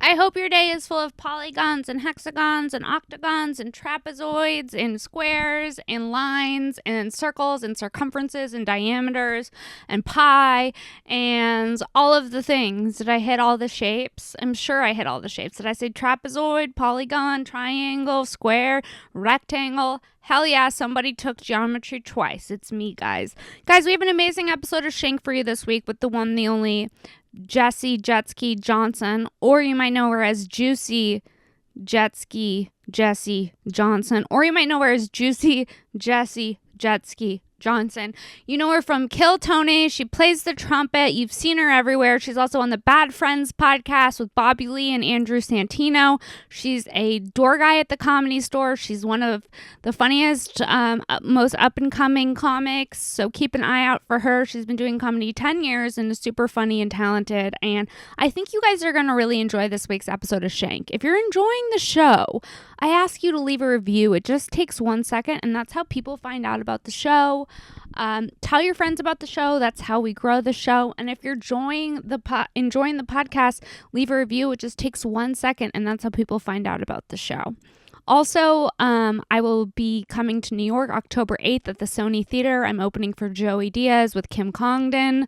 I hope your day is full of polygons and hexagons and octagons and trapezoids and squares and lines and circles and circumferences and diameters and pi and all of the things. Did I hit all the shapes? I'm sure I hit all the shapes. Did I say trapezoid, polygon, triangle, square, rectangle? Hell yeah, somebody took geometry twice. It's me, guys. Guys, we have an amazing episode of Shank for you this week with the one, the only Jessie Jetski Johnson, or you might know her as Juicy Jetski Jessie Johnson, or you might know her as Juicy Jessie Jetski Johnson. You know her from Kill Tony. She plays the trumpet. You've seen her everywhere. She's also on the Bad Friends podcast with Bobby Lee and Andrew Santino. She's a door guy at the Comedy Store. She's one of the funniest, most up-and-coming comics, so keep an eye out for her. She's been doing comedy 10 years and is super funny and talented, and I think you guys are going to really enjoy this week's episode of Shank. If you're enjoying the show, I ask you to leave a review. It just takes 1 second, and that's how people find out about the show. Tell your friends about the show. That's how we grow the show. And if you're enjoying the podcast, leave a review. It just takes 1 second, and that's how people find out about the show. Also, I will be coming to New York October 8th at the Sony Theater. I'm opening for Joey Diaz with Kim Congdon.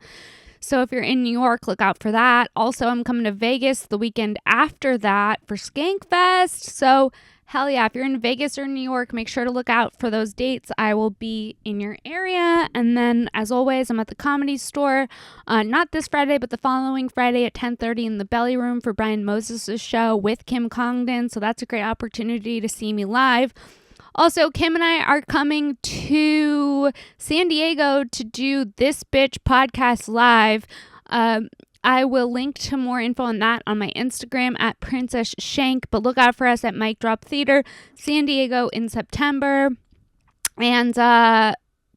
So if you're in New York, look out for that. Also, I'm coming to Vegas the weekend after that for Skankfest. So hell yeah, if you're in Vegas or New York, make sure to look out for those dates. I will be in your area. And then, as always, I'm at the Comedy Store, not this Friday, but the following Friday at 10:30 in the Belly Room for Brian Moses' show with Kim Congdon. So that's a great opportunity to see me live. Also, Kim and I are coming to San Diego to do This Bitch podcast live. I will link to more info on that on my Instagram at Princess Shank, but look out for us at Mic Drop Theater, San Diego in September. And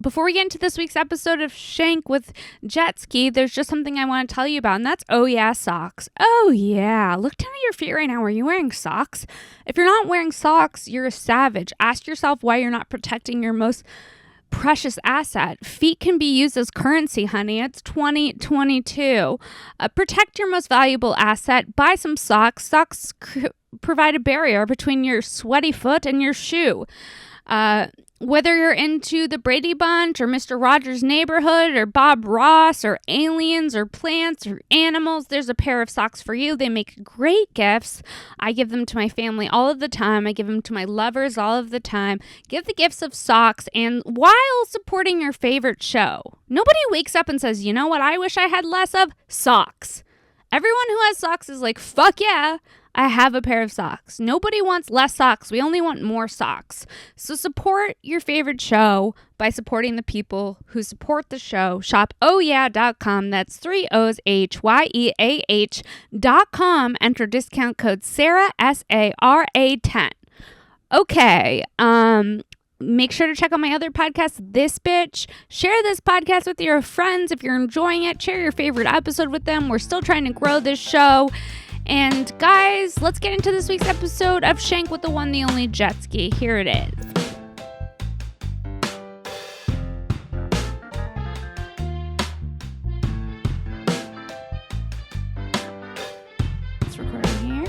before we get into this week's episode of Shank with Jetski, there's just something I want to tell you about, and that's Oh Yeah socks. Oh yeah, look down at your feet right now. Are you wearing socks? If you're not wearing socks, you're a savage. Ask yourself why you're not protecting your most precious asset. Feet can be used as currency, honey. It's 2022. Protect your most valuable asset. Buy some socks. Socks provide a barrier between your sweaty foot and your shoe. Whether you're into the Brady Bunch or Mr. Rogers' Neighborhood or Bob Ross or aliens or plants or animals, there's a pair of socks for you. They make great gifts. I give them to my family all of the time. I give them to my lovers all of the time. Give the gifts of socks, and while supporting your favorite show. Nobody wakes up and says, you know what I wish I had less of? Socks. Everyone who has socks is like, fuck yeah, I have a pair of socks. Nobody wants less socks. We only want more socks. So support your favorite show by supporting the people who support the show. Shop ohyeah.com. That's 3 O's HYEAH.com. Enter discount code Sara, SARA 10. Okay. Make sure to check out my other podcast, This Bitch. Share this podcast with your friends if you're enjoying it. Share your favorite episode with them. We're still trying to grow this show. And guys, let's get into this week's episode of Shank with the one, the only Jetski. Here it is. It's recording here.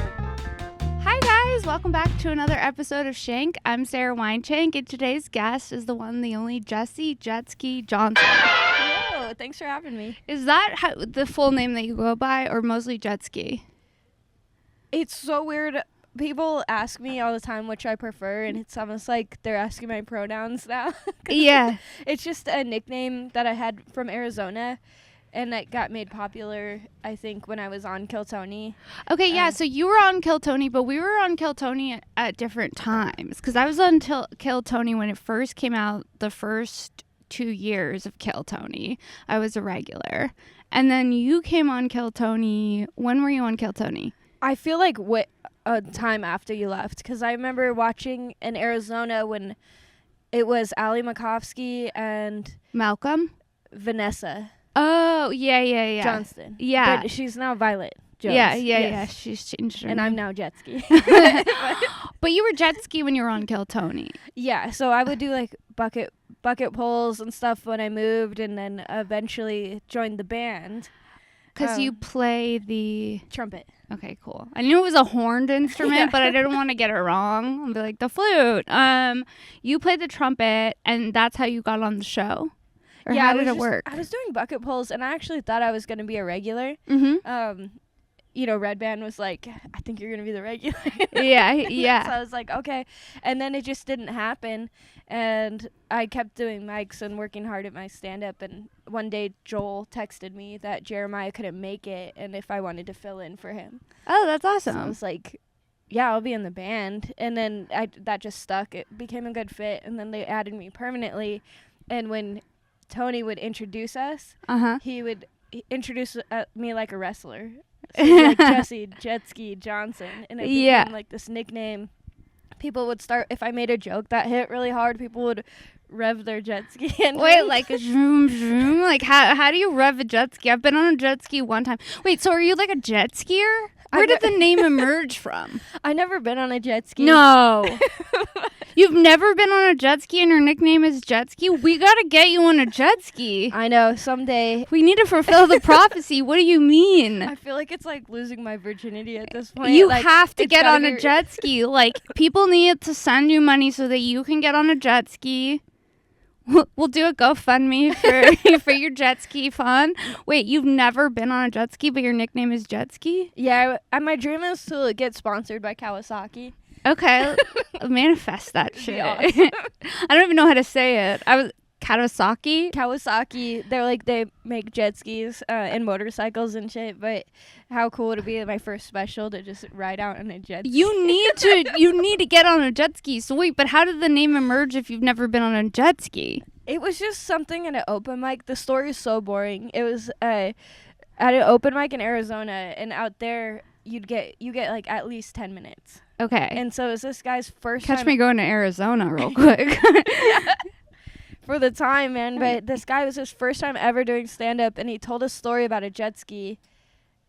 Hi guys, welcome back to another episode of Shank. I'm Sara Weinshenk, and today's guest is the one, the only Jessie Jetski Johnson. Hello, thanks for having me. Is that the full name that you go by, or mostly Jetski? It's so weird. People ask me all the time which I prefer, and it's almost like they're asking my pronouns now. Yeah. It's just a nickname that I had from Arizona, and it got made popular, I think, when I was on Kill Tony. Okay, yeah, so you were on Kill Tony, but we were on Kill Tony at different times, because I was on Kill Tony when it first came out, the first 2 years of Kill Tony. I was a regular. And then you came on Kill Tony. When were you on Kill Tony? I feel like a time after you left, because I remember watching in Arizona when it was Ali Makovsky and Malcolm? Vanessa. Oh, yeah. Johnston. Yeah. But she's now Violet Jones. Yeah. She's changed her And name. I'm now Jetski. But you were Jetski when you were on Kill Tony. Yeah, so I would do like bucket pulls and stuff when I moved, and then eventually joined the band. Because you play the... Trumpet. Okay, cool. I knew it was a horned instrument, but I didn't want to get it wrong. I'll be like, the flute. You played the trumpet, and that's how you got on the show? Or how did it work? I was doing bucket pulls, and I actually thought I was going to be a regular. Mm-hmm. Red Band was like, I think you're going to be the regular. Yeah. So I was like, okay. And then it just didn't happen. And I kept doing mics and working hard at my stand-up. And one day Joel texted me that Jeremiah couldn't make it and if I wanted to fill in for him. Oh, that's awesome. So I was like, yeah, I'll be in the band. And then that just stuck. It became a good fit. And then they added me permanently. And when Tony would introduce us, he would introduce me like a wrestler. So like Jessie, Jetski, Johnson. And it became like this nickname. People would start, if I made a joke that hit really hard, people would rev their jet ski. Wait, like a zoom, zoom? Like, how do you rev a jet ski? I've been on a jet ski one time. Wait, so are you like a jet skier? Where did the name emerge from? I never been on a jet ski. No. You've never been on a jet ski and your nickname is Jetski? We got to get you on a jet ski. I know, someday. We need to fulfill the prophecy. What do you mean? I feel like it's like losing my virginity at this point. You like, have to get on a jet ski. Like, people need to send you money so that you can get on a jet ski. We'll do a GoFundMe for your jet ski fun. Wait, you've never been on a jet ski, but your nickname is Jetski? Yeah, my dream is to get sponsored by Kawasaki. Okay, manifest that shit. Awesome. I don't even know how to say it. Kawasaki? Kawasaki, they make jet skis and motorcycles and shit, but how cool would it be my first special to just ride out on a jet ski? You need to get on a jet ski. So wait, but how did the name emerge if you've never been on a jet ski? It was just something at an open mic. The story is so boring. It was at an open mic in Arizona, and out there you get like at least 10 minutes. Okay. And so it was this guy's first time. Catch me going to Arizona real quick. Yeah. For the time, man. But this guy was his first time ever doing stand-up, and he told a story about a jet ski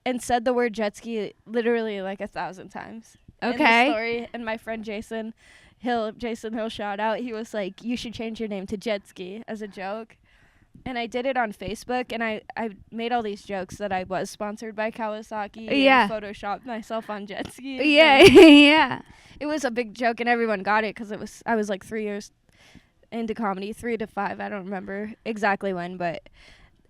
and said the word jet ski literally like 1,000 times. Okay. In the story, and my friend Jason Hill, shout out, he was like, you should change your name to Jetski as a joke. And I did it on Facebook, and I made all these jokes that I was sponsored by Kawasaki. Yeah. And photoshopped myself on jet ski. Yeah, yeah. It was a big joke, and everyone got it because I was like 3 years into comedy, 3 to 5. I don't remember exactly when, but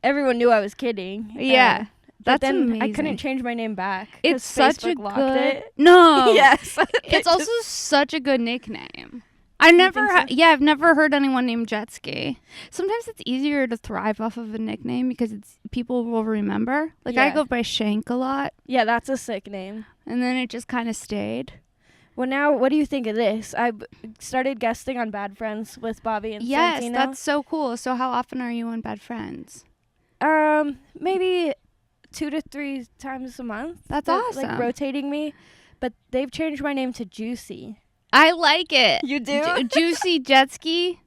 everyone knew I was kidding. Yeah. But That's then amazing. I couldn't change my name back. It's 'cause such Facebook a locked good... it. No. Yes. It's also such a good nickname. I've never heard anyone named Jetski. Sometimes it's easier to thrive off of a nickname because people will remember. Like, I go by Shank a lot. Yeah, that's a sick name. And then it just kind of stayed. Well, now, what do you think of this? I started guesting on Bad Friends with Bobby and Yes, Santino. that's so cool. So how often are you on Bad Friends? Maybe 2 to 3 times a month. That's They're, awesome. like, rotating me. But they've changed my name to Juicy. I like it. You do? Juicy Jetski.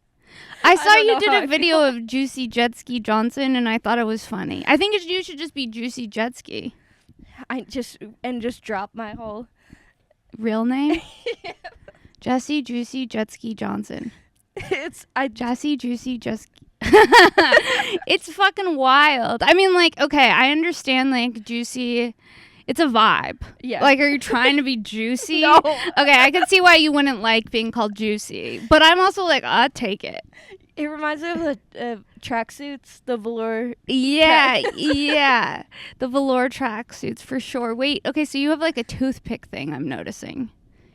I saw don't you know did how a I video of Juicy Jetski Johnson, and I thought it was funny. I think you should just be Juicy Jetski. Just drop my whole Real name? Jessie Juicy Jetski Johnson. Jessie Juicy Jetski. It's fucking wild. I mean, like, okay, I understand, like, Juicy. It's a vibe. Yeah. Like, are you trying to be juicy? No. Okay, I can see why you wouldn't like being called juicy. But I'm also like, I'll take it. It reminds me of the tracksuits, the velour. Yeah, yeah. The velour tracksuits for sure. Wait, okay, so you have like a toothpick thing I'm noticing.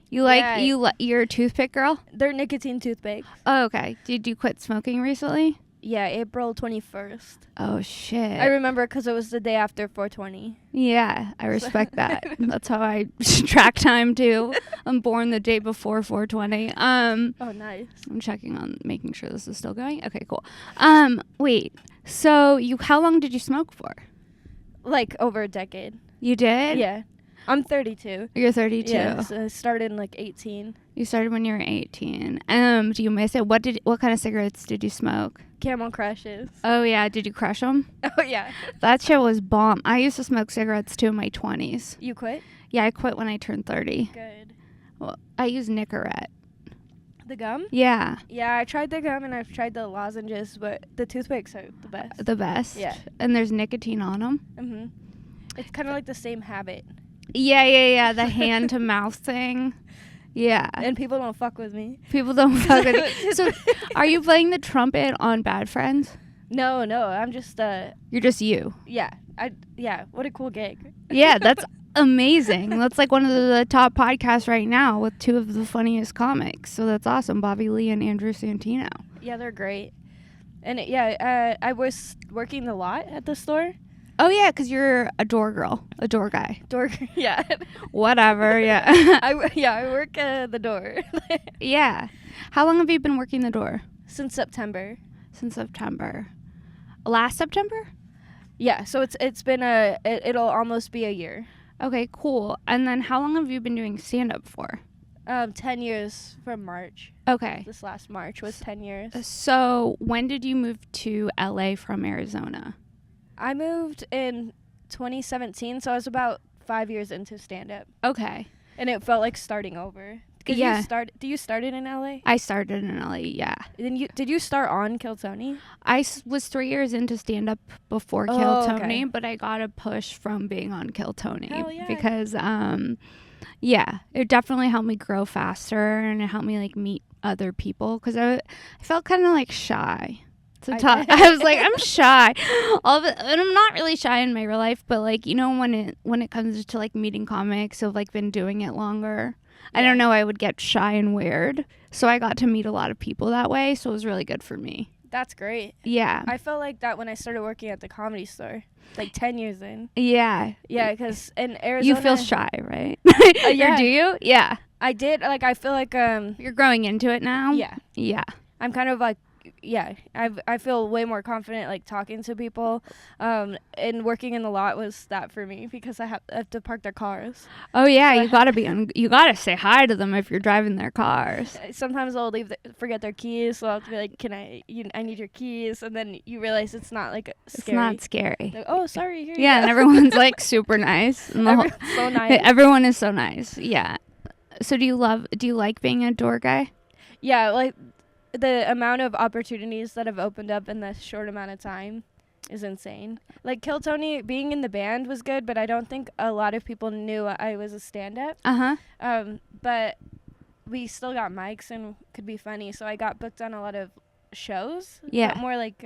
You're a toothpick girl? They're nicotine toothpicks. Oh, okay. Did you quit smoking recently? Yeah, April 21st. Oh, shit. I remember because it was the day after 420. Yeah, I respect that. That's how I track time, too. I'm born the day before 420. Oh, nice. I'm checking on making sure this is still going. Okay, cool. Wait. So, how long did you smoke for? Like, over a decade. You did? Yeah. I'm 32. You're 32. Yeah, so I started in, like, 18. You started when you were 18. Do you miss it? What kind of cigarettes did you smoke? Camel Crushes. Oh, yeah. Did you crush them? Oh, yeah. That shit was bomb. I used to smoke cigarettes, too, in my 20s. You quit? Yeah, I quit when I turned 30. Good. Well, I use Nicorette. The gum? Yeah. Yeah, I tried the gum and I've tried the lozenges, but the toothpicks are the best. The best? Yeah. And there's nicotine on them? Mm-hmm. It's kind of like the same habit. Yeah. The hand to mouth thing. Yeah. And people don't fuck with me. People don't fuck with me. So, are you playing the trumpet on Bad Friends? No. I'm just You're just you. Yeah. What a cool gig. Yeah, that's amazing. That's like one of the top podcasts right now with two of the funniest comics. So that's awesome. Bobby Lee and Andrew Santino. Yeah, they're great. And I was working the lot at the store. Oh, yeah, because you're a door girl, a door guy. Door, yeah. Whatever, yeah. I work the door. Yeah. How long have you been working the door? Since September. Last September? Yeah, so it's been it'll almost be a year. Okay, cool. And then how long have you been doing stand-up for? 10 years from March. Okay. This last March was 10 years. So when did you move to LA from Arizona? I moved in 2017, so I was about 5 years into stand-up. Okay. And it felt like starting over. Yeah. You started in LA? I started in LA, yeah. Then did you start on Kill Tony? I was 3 years into stand-up before Kill Tony, okay. but I got a push from being on Kill Tony. Hell yeah. Because, it definitely helped me grow faster, and it helped me, like, meet other people. Because I felt kind of, like, shy to talk. I was like, I'm shy. And I'm not really shy in my real life, but, like, you know, when it comes to, like, meeting comics who've, like, been doing it longer, I don't know, I would get shy and weird. So I got to meet a lot of people that way, so it was really good for me. That's great. Yeah. I felt like that when I started working at the Comedy Store, like 10 years in. Yeah. Yeah, because in Arizona... You feel shy, right? Yeah. Or do you? Yeah. I did. Like, I feel like... You're growing into it now? Yeah. Yeah. I'm kind of like... Yeah, I feel way more confident, like, talking to people. And working in the lot was that for me because I have to park their cars. Oh, yeah. So you gotta say hi to them if you're driving their cars. Sometimes they'll forget their keys, so I'll have to be like, I need your keys. And then you realize it's not, like, scary. It's not scary. Like, oh, sorry. Here you go. And everyone's, like, super nice. And So nice. Everyone is so nice. Yeah. So do you like being a door guy? Yeah, like... The amount of opportunities that have opened up in this short amount of time is insane. Like, Kill Tony, being in the band was good, but I don't think a lot of people knew I was a stand-up. Uh-huh. But we still got mics and could be funny, so I got booked on a lot of shows. Yeah. But more like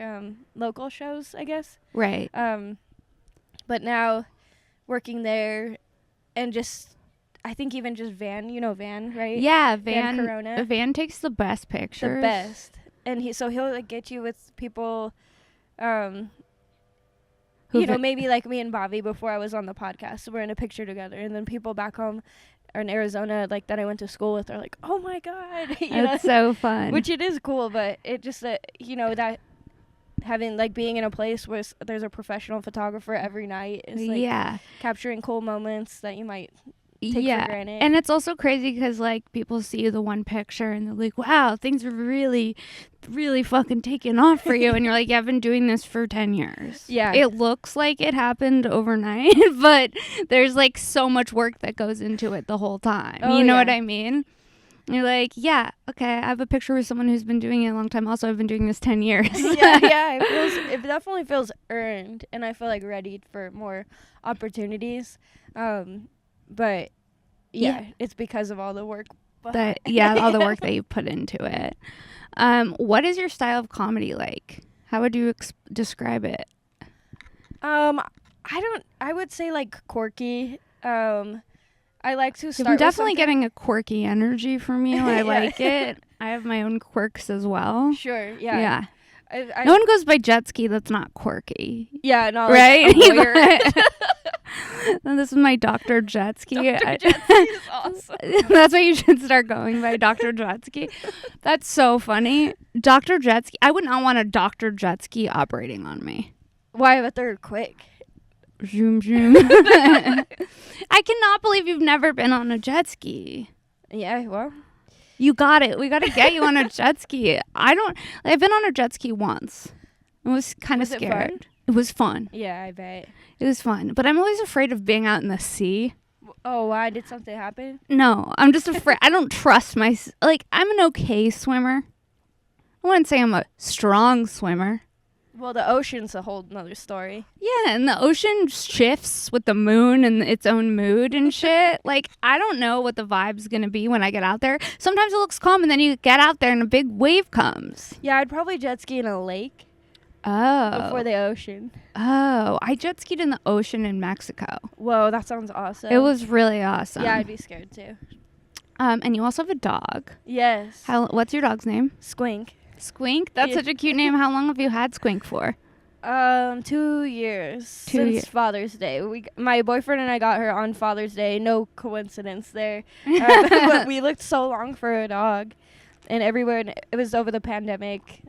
local shows, I guess. Right. But now, working there and just... I think even just Van, you know Van, right? Yeah, Van Corona. Van takes the best pictures. The best. And he'll like get you with people, maybe like me and Bobby before I was on the podcast. So we're in a picture together. And then people back home or in Arizona, like that I went to school with, are like, oh my God. It's so fun. Which it is cool, but it just, that having like being in a place where there's a professional photographer every night is like capturing cool moments that you might take for granted. And it's also crazy because like people see the one picture and they're like, wow, things are really, really fucking taking off for you. And you're like, yeah, I've been doing this for 10 years. Yeah. It looks like it happened overnight, but there's like so much work that goes into it the whole time. You know what I mean? You're like, yeah, okay, I have a picture with someone who's been doing it a long time. Also, I've been doing this 10 years. It definitely feels earned, and I feel like ready for more opportunities. But it's because of all the work. All the work that you put into it. What is your style of comedy like? How would you describe it? I would say like quirky. I like to start. I'm definitely getting a quirky energy from you. I like it. I have my own quirks as well. Sure. Yeah. Yeah. No one goes by Jetski that's not quirky. Yeah. No. Right. Like And this is my Dr. Jetski. Dr. Jetski is awesome. That's why you should start going by Dr. Jetski. That's so funny. Dr. Jetski. I would not want a Dr. Jetski operating on me. Why? But they're quick. Zoom, zoom. I cannot believe you've never been on a jet ski. Yeah, well. You got it. We got to get you on a jet ski. I've been on a jet ski once. I was kind of scared. It was fun. Yeah, I bet. It was fun. But I'm always afraid of being out in the sea. Oh, why? Did something happen? No, I'm just afraid. I don't trust I'm an okay swimmer. I wouldn't say I'm a strong swimmer. Well, the ocean's a whole nother story. Yeah, and the ocean shifts with the moon and its own mood and shit. Like, I don't know what the vibe's gonna be when I get out there. Sometimes it looks calm, and then you get out there and a big wave comes. Yeah, I'd probably jet ski in a lake. Oh. Before the ocean. Oh, I jet skied in the ocean in Mexico. Whoa, that sounds awesome. It was really awesome. Yeah, I'd be scared too. And you also have a dog. Yes. What's your dog's name? Squink. Squink? That's such a cute name. How long have you had Squink for? 2 years. Since Father's Day. My boyfriend and I got her on Father's Day. No coincidence there. But we looked so long for a dog. And everywhere, it was over the pandemic.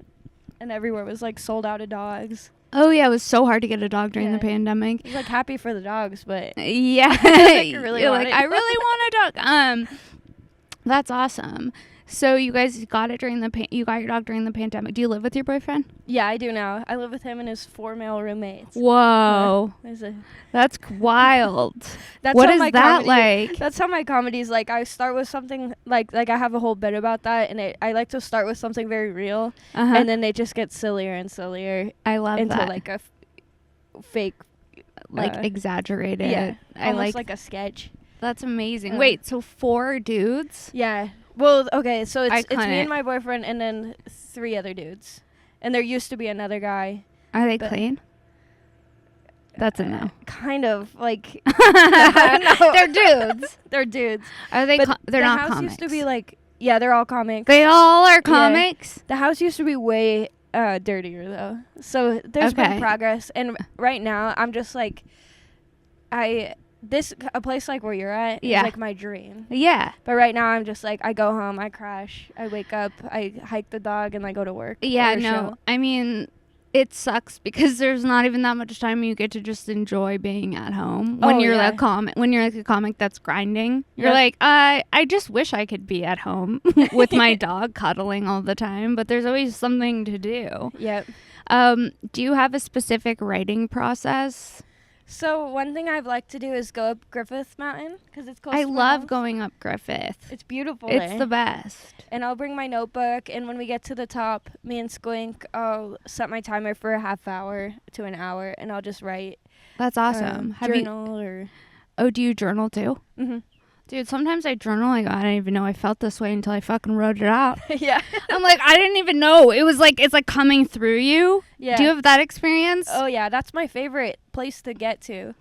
And everywhere was like sold out of dogs. Oh, yeah. It was so hard to get a dog during the pandemic. I was like happy for the dogs, but. Yeah. I really want a dog. That's awesome. So you guys got it you got your dog during the pandemic. Do you live with your boyfriend? Yeah, I do now. I live with him and his 4 male roommates. Whoa. That's wild. What is that like? That's how my comedy's like. I start with something like I have a whole bit about that, and I like to start with something very real, and then they just get sillier and sillier. I love into that. Like a fake, exaggerated. Yeah, I almost like a sketch. That's amazing. Wait, so 4 dudes? Yeah. Well, okay, so it's me and my boyfriend and then 3 other dudes. And there used to be another guy. Are they clean? That's a no. Kind of, like... No. They're dudes. They're dudes. Are they they're not comics? The house used to be like... Yeah, they're all comics. They all are comics? Yeah. The house used to be way dirtier, though. So there's been progress. And right now, I'm just like... A place like where you're at is like my dream. Yeah. But right now I'm just like, I go home, I crash, I wake up, I hike the dog, and I go to work. Yeah, no. I mean, it sucks because there's not even that much time you get to just enjoy being at home when you're a comic. When you're like a comic that's grinding, you're like, I just wish I could be at home with my dog cuddling all the time. But there's always something to do. Yep. Do you have a specific writing process? So one thing I've liked to do is go up Griffith Mountain because it's close. I love going up Griffith. It's beautiful. It's the best. And I'll bring my notebook, and when we get to the top, me and Squink, I'll set my timer for a half hour to an hour, and I'll just write. That's awesome. Do you journal too? Mm-hmm. Dude, sometimes I journal like, I didn't even know I felt this way until I fucking wrote it out. Yeah. I'm like, I didn't even know. It was like, it's like coming through you. Yeah. Do you have that experience? Oh, yeah. That's my favorite place to get to.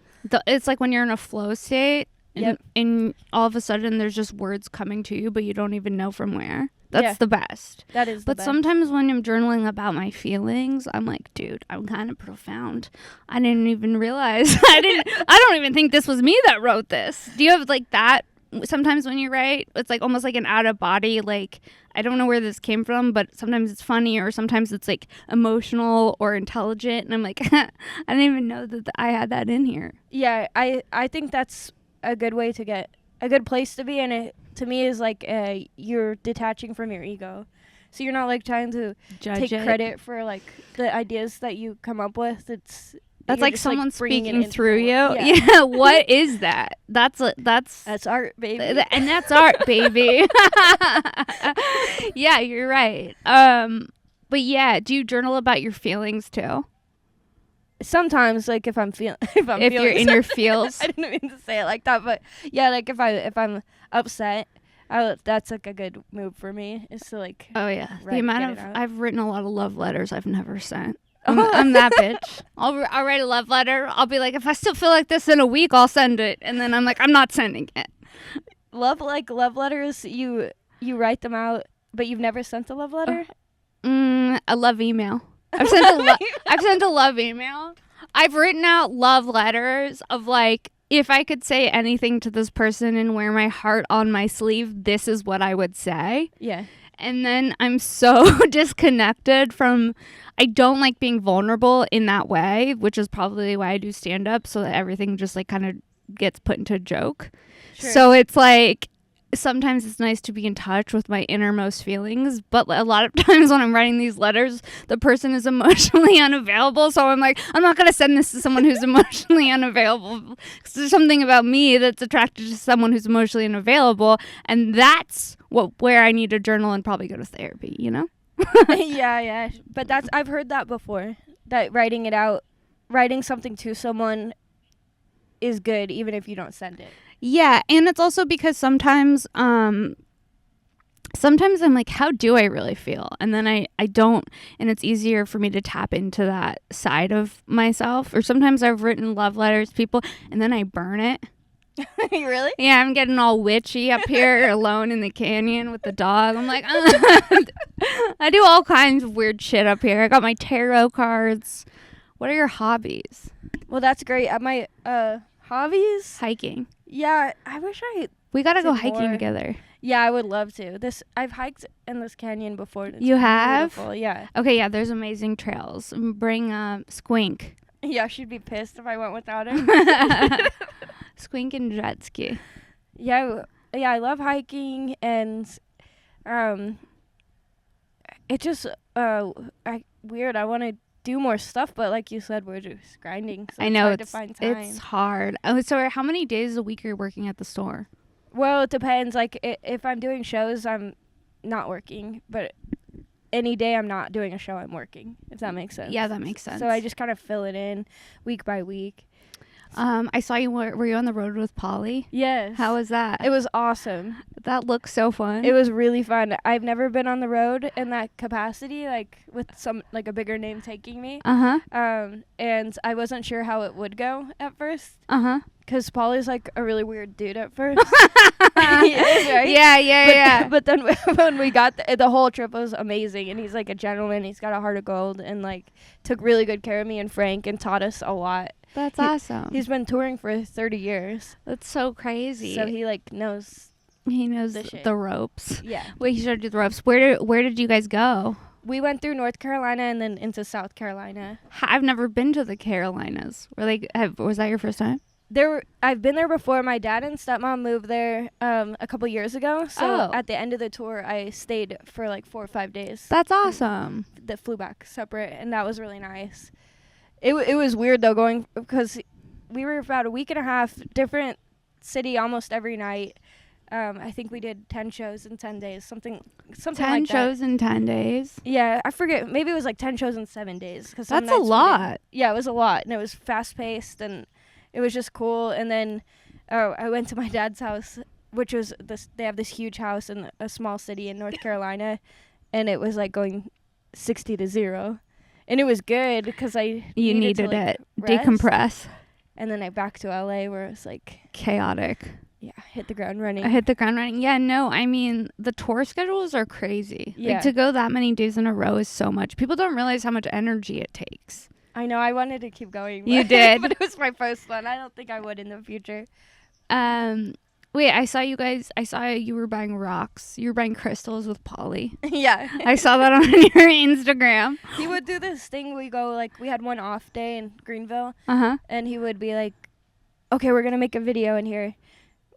It's like when you're in a flow state and all of a sudden there's just words coming to you, but you don't even know from where. That's the best. That is the best. But sometimes when I'm journaling about my feelings, I'm like, dude, I'm kind of profound. I didn't even realize. I don't even think this was me that wrote this. Do you have like that? Sometimes when you write, it's like almost like an out of body, like I don't know where this came from, but sometimes it's funny or sometimes it's like emotional or intelligent, and I'm like, I didn't even know that I had that in here. Yeah, I think that's a good way to get a good place to be, and it to me is like you're detaching from your ego, so you're not like trying to take credit for like the ideas that you come up with. That's like someone speaking through you. Yeah. What is that? That's art, baby. And that's art, baby. Yeah, you're right. But yeah, do you journal about your feelings too? Sometimes, like if you're in your feels. I didn't mean to say it like that, but yeah, like if I'm upset, that's like a good move for me. Is to like. Oh yeah, the amount of I've written a lot of love letters I've never sent. I'm that bitch. I'll write a love letter. I'll be like, if I still feel like this in a week, I'll send it. And then I'm like, I'm not sending it. Love letters, you write them out, but you've never sent a love letter? A love email. I've sent a love email. I've written out love letters of like, if I could say anything to this person and wear my heart on my sleeve, this is what I would say. Yeah. And then I'm so disconnected from, I don't like being vulnerable in that way, which is probably why I do stand up, so that everything just like kind of gets put into a joke. Sure. So it's like, sometimes it's nice to be in touch with my innermost feelings, but a lot of times when I'm writing these letters, the person is emotionally unavailable. So I'm like, I'm not going to send this to someone who's emotionally unavailable. Because there's something about me that's attracted to someone who's emotionally unavailable. And that's where I need to journal and probably go to therapy, you know? Yeah. But I've heard that before. that writing something to someone is good even if you don't send it. Yeah, and it's also because sometimes I'm like, how do I really feel? And then I don't, and it's easier for me to tap into that side of myself. Or sometimes I've written love letters to people and then I burn it. Really? Yeah, I'm getting all witchy up here alone in the canyon with the dog. I'm like, I do all kinds of weird shit up here. I got my tarot cards. What are your hobbies? Well, that's great. My hobbies? Hiking. Yeah, I wish We gotta go did hiking more. together. Yeah, I would love to. I've hiked in this canyon before. It's You have? beautiful. Yeah. Okay, yeah, there's amazing trails. Bring Squink. Yeah, she'd be pissed if I went without her. Squink and Jetski. Yeah, I love hiking, and it just weird. I want to do more stuff, but like you said, we're just grinding. So I know hard to find time. it's hard. Oh, so how many days a week are you working at the store? Well, it depends. Like if I'm doing shows, I'm not working, but any day I'm not doing a show, I'm working. If that makes sense. Yeah, that makes sense. So I just kind of fill it in week by week. I saw you. Were you on the road with Polly? Yes. How was that? It was awesome. That looks so fun. It was really fun. I've never been on the road in that capacity, like with a bigger name taking me. And I wasn't sure how it would go at first. Because Polly's like a really weird dude at first. He is, right? Yeah. But then when we got the whole trip was amazing, and he's like a gentleman. He's got a heart of gold, and like took really good care of me and Frank, and taught us a lot. That's awesome. He's been touring for 30 years. That's so crazy. So he like knows. He knows the the ropes. Yeah. Wait, he showed you the ropes. Where did you guys go? We went through North Carolina and then into South Carolina. I've never been to the Carolinas. Was that your first time? I've been there before. My dad and stepmom moved there a couple years ago. So at the end of the tour, I stayed for like 4 or 5 days. That's awesome. That flew back separate, and that was really nice. It was weird though going because we were about a week and a half, different city almost every night. I think we did 10 shows in 10 days, something 10 like that. shows in 10 days? Yeah, I forget. Maybe it was like 10 shows in 7 days. That's a lot. Yeah, it was a lot, and it was fast-paced, and it was just cool. And then I went to my dad's house, which was they have this huge house in a small city in North Carolina, and it was like going 60 to 0. And it was good because you needed to, like, it. rest. Decompress. And then I back to LA where it was like chaotic. Yeah, hit the ground running. Yeah, no, I mean, the tour schedules are crazy. Yeah. Like, to go that many days in a row is so much. People don't realize how much energy it takes. I know, I wanted to keep going. You did. But it was my first one. I don't think I would in the future. Wait, I saw you were buying rocks. You were buying crystals with Polly. Yeah. I saw that on your Instagram. He would do this thing. We had one off day in Greenville. And he would be like, okay, we're going to make a video in here.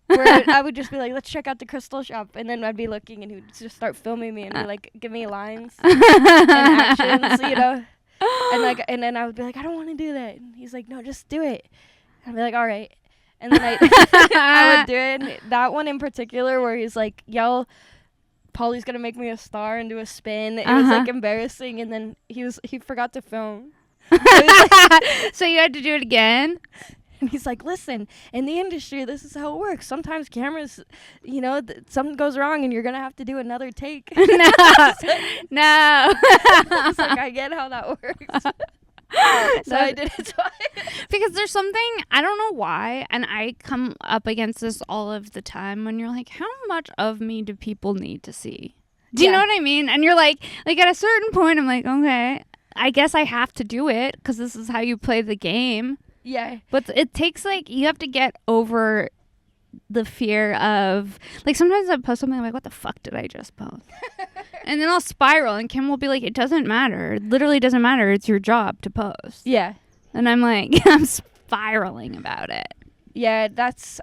Where I would just be like, let's check out the crystal shop. And then I'd be looking, and he would just start filming me and be like, give me lines and actions, you know. And then I would be like, I don't want to do that. And he's like, no, just do it. I'd be like, all right. And then I would do it. And that one in particular where he's like, yo, Polly's going to make me a star and do a spin. It was like embarrassing. And then he forgot to film. So you had to do it again? And he's like, listen, in the industry, this is how it works. Sometimes cameras, you know, something goes wrong and you're going to have to do another take. No. It's like, I get how that works. So I did it twice. Because there's something, I don't know why, and I come up against this all of the time when you're like, how much of me do people need to see? Do you know what I mean? And you're like at a certain point, I'm like, okay, I guess I have to do it because this is how you play the game. Yeah. But it takes, you have to get over the fear of, sometimes I post something, I'm like, what the fuck did I just post? And then I'll spiral, and Kim will be like, it doesn't matter. It literally doesn't matter. It's your job to post. Yeah. And I'm like, I'm spiraling about it. Yeah,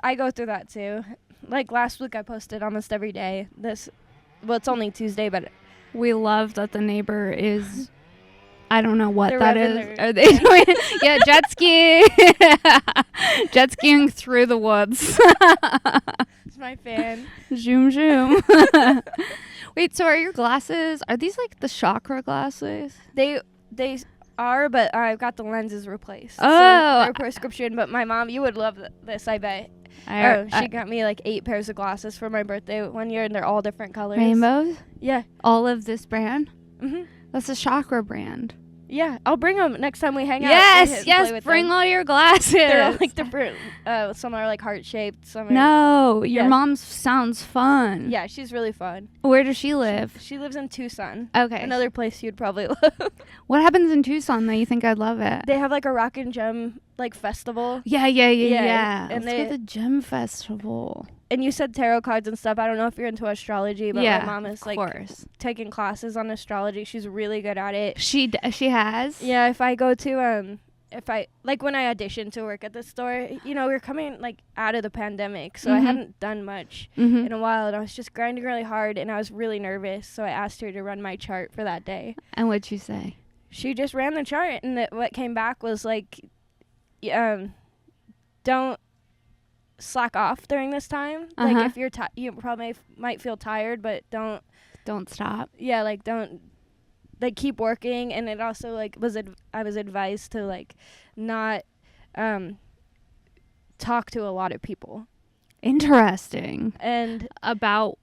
I go through that too. Like last week I posted almost every day. It's only Tuesday, but we love that the neighbor is, I don't know what they're that is. Are they doing? Yeah, jet ski. Jet skiing through the woods. It's my fan. Zoom, zoom. Wait, so are your glasses, are these like the chakra glasses? They are, but I've got the lenses replaced. Oh. So they're prescription, but my mom, you would love this, I bet. She got me like 8 pairs of glasses for my birthday one year, and they're all different colors. Rainbows? Yeah. All of this brand? Mhm. That's a chakra brand. Yeah, I'll bring them next time we hang out. Yes, bring all your glasses. They're all like different. Some are like heart-shaped. Some are... No, your mom sounds fun. Yeah, she's really fun. Where does she live? She lives in Tucson. Okay. Another place you'd probably love. What happens in Tucson that you think I'd love it? They have like a rock and gem like festival. Yeah. And Let's go to the gem festival. And you said tarot cards and stuff. I don't know if you're into astrology, but my mom is like taking classes on astrology. She's really good at it. She has? Yeah, if I go to when I auditioned to work at the store, we're coming like out of the pandemic, so I hadn't done much in a while, and I was just grinding really hard, and I was really nervous, so I asked her to run my chart for that day. And what'd you say? She just ran the chart, and what came back was like, don't slack off during this time. Like if you're you probably might feel tired, but don't stop. Yeah, like don't keep working. And it also like I was advised to like not talk to a lot of people. Interesting. And about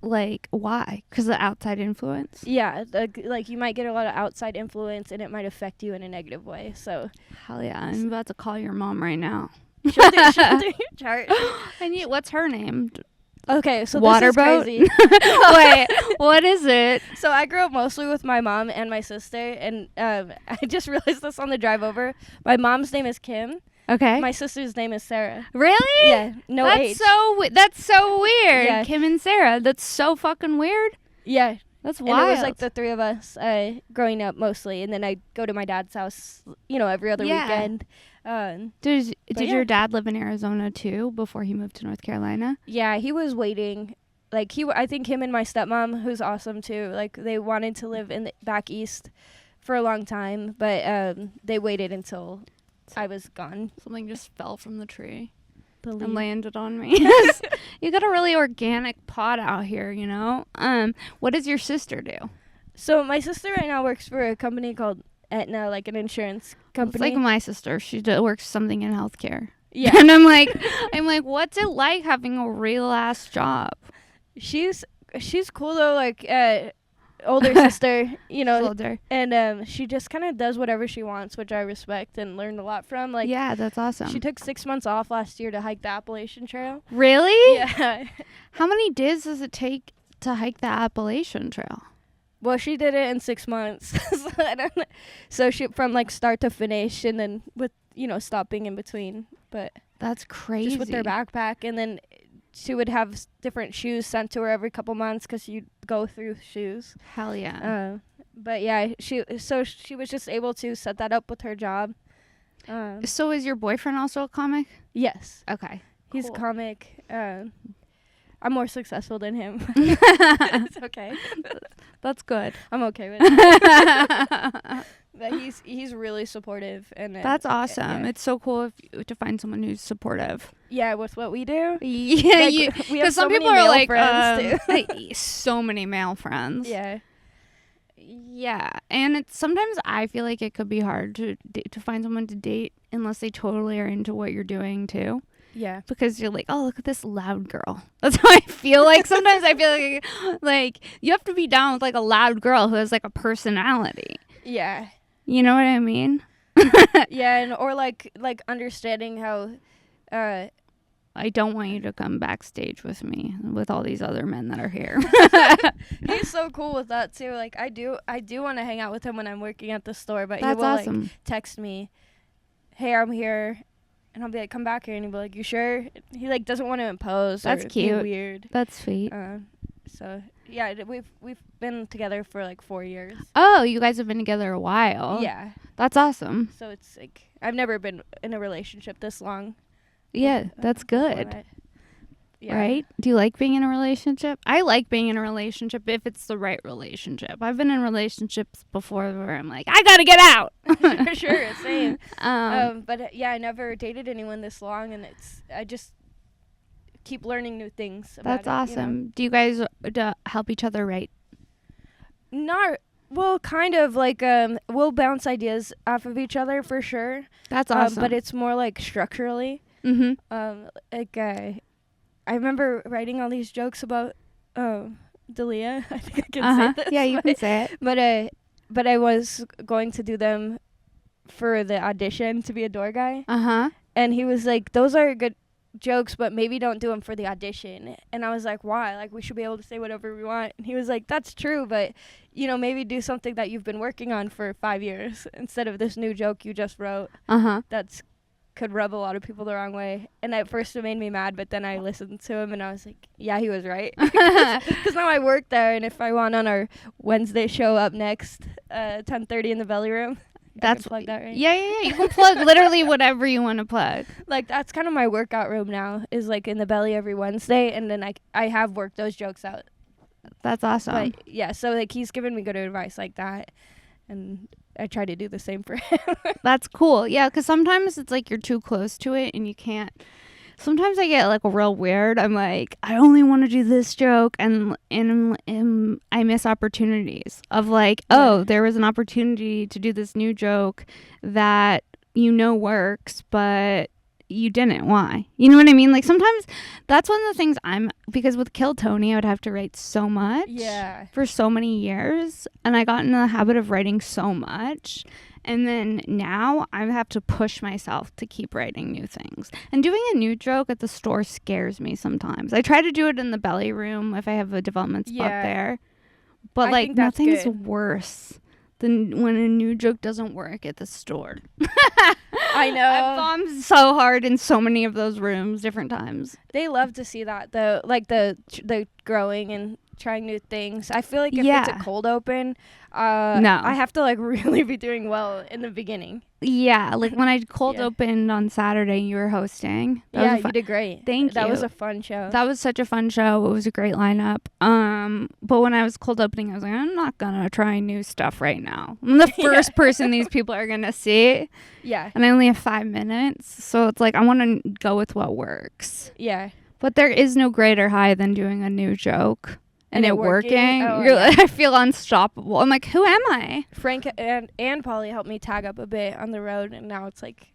like why? Because of outside influence? Yeah, like you might get a lot of outside influence, and it might affect you in a negative way. So hell yeah, I'm about to call your mom right now. She'll do your chart. And what's her name? Okay, so Waterboat? This is crazy. Wait, what is it? So I grew up mostly with my mom and my sister, and I just realized this on the drive over. My mom's name is Kim. Okay. My sister's name is Sarah. Really? Yeah. No H. That's so weird. Yeah. Kim and Sarah. That's so fucking weird. Yeah. That's wild. And it was like the 3 of us growing up mostly, and then I'd go to my dad's house, every other weekend. Did your dad live in Arizona too before he moved to North Carolina? Yeah, he was waiting. Like I think him and my stepmom, who's awesome too, like they wanted to live back east for a long time, but they waited until I was gone. Something just fell from the tree and landed on me. You got a really organic pot out here, What does your sister do? So my sister right now works for a company called Aetna, like an insurance company. It's like my sister. She works something in healthcare. Yeah. And I'm like, what's it like having a real ass job? She's cool though, like older sister, older. And she just kind of does whatever she wants, which I respect and learned a lot from. Like, yeah, that's awesome. She took 6 months off last year to hike the Appalachian Trail. Really? Yeah. How many days does it take to hike the Appalachian Trail? Well, she did it in 6 months. So she from like start to finish, and then with stopping in between. But that's crazy. Just with their backpack, and then she would have different shoes sent to her every couple months because you'd go through shoes. Hell yeah. But yeah, she was just able to set that up with her job. So is your boyfriend also a comic? Yes. Okay. He's cool. a comic. I'm more successful than him. It's okay. That's good. I'm okay with it. But he's really supportive, and that's awesome. Yeah. It's so cool to find someone who's supportive. Yeah, with what we do. Yeah, like, we have some so people many are male like friends too. So many male friends. Yeah. Yeah, and sometimes I feel like it could be hard to find someone to date unless they totally are into what you're doing too. Yeah. Because you're like, oh, look at this loud girl. That's how I feel like. Sometimes I feel like you have to be down with like a loud girl who has like a personality. Yeah. You know what I mean? Yeah, and or like understanding how I don't want you to come backstage with me with all these other men that are here. He's so cool with that too. Like I do want to hang out with him when I'm working at the store, but that's he will awesome. like text me, "Hey, I'm here." And I'll be like, "Come back here," and he'll be like, "You sure?" He like doesn't want to impose. That's or cute. Be weird. That's sweet. So yeah, we've been together for like 4 years. Oh, you guys have been together a while. Yeah, that's awesome. So it's like I've never been in a relationship this long. Yeah, that's good. Yeah. Right? Do you like being in a relationship? I like being in a relationship if it's the right relationship. I've been in relationships before where I'm like, I gotta get out. Sure, same. But yeah, I never dated anyone this long, and I just keep learning new things about That's awesome. Do you guys help each other write? Not Well, kind of like we'll bounce ideas off of each other for sure. That's awesome. But it's more like structurally. Like I remember writing all these jokes about Dalia. I think I can say this. Yeah, you can say it. But I was going to do them for the audition to be a door guy. And he was like, "Those are good jokes, but maybe don't do them for the audition." And I was like, "Why? Like, we should be able to say whatever we want." And he was like, "That's true, but maybe do something that you've been working on for 5 years instead of this new joke you just wrote. That's could rub a lot of people the wrong way." And at first it made me mad, but then I listened to him and I was like, yeah, he was right. Because now I work there, and if I want on our Wednesday show up next, 10:30 in the belly room. That's plug that, right? Yeah. You can plug literally whatever you want to plug. Like, that's kind of my workout room now, is like in the belly every Wednesday, and then I have worked those jokes out. That's awesome. But yeah, so like he's given me good advice like that, and I try to do the same for him. That's cool. Yeah, because sometimes it's like you're too close to it and you can't. Sometimes I get like real weird. I'm like, I only want to do this joke, and I miss opportunities of like, oh, there was an opportunity to do this new joke that works, but you didn't. Why? You know what I mean? Like, sometimes that's one of the things because with Kill Tony, I would have to write so much for so many years, and I got in the habit of writing so much. And then now I have to push myself to keep writing new things. And doing a new joke at the store scares me sometimes. I try to do it in the belly room if I have a development spot there. But like, nothing's worse than when a new joke doesn't work at the store. I know. I've bombed so hard in so many of those rooms different times. They love to see that, though. Like the growing and trying new things. I feel like if it's a cold open, no, I have to like really be doing well in the beginning. Yeah, like when I cold opened on Saturday, you were hosting. You did great. Thank you. That was a fun show. That was such a fun show. It was a great lineup. But when I was cold opening, I was like, I'm not gonna try new stuff right now. I'm the first person these people are gonna see. Yeah. And I only have 5 minutes, so it's like I want to go with what works. Yeah. But there is no greater high than doing a new joke. And it working. Oh, I feel unstoppable. I'm like, who am I? Frank and Polly helped me tag up a bit on the road, and now it's like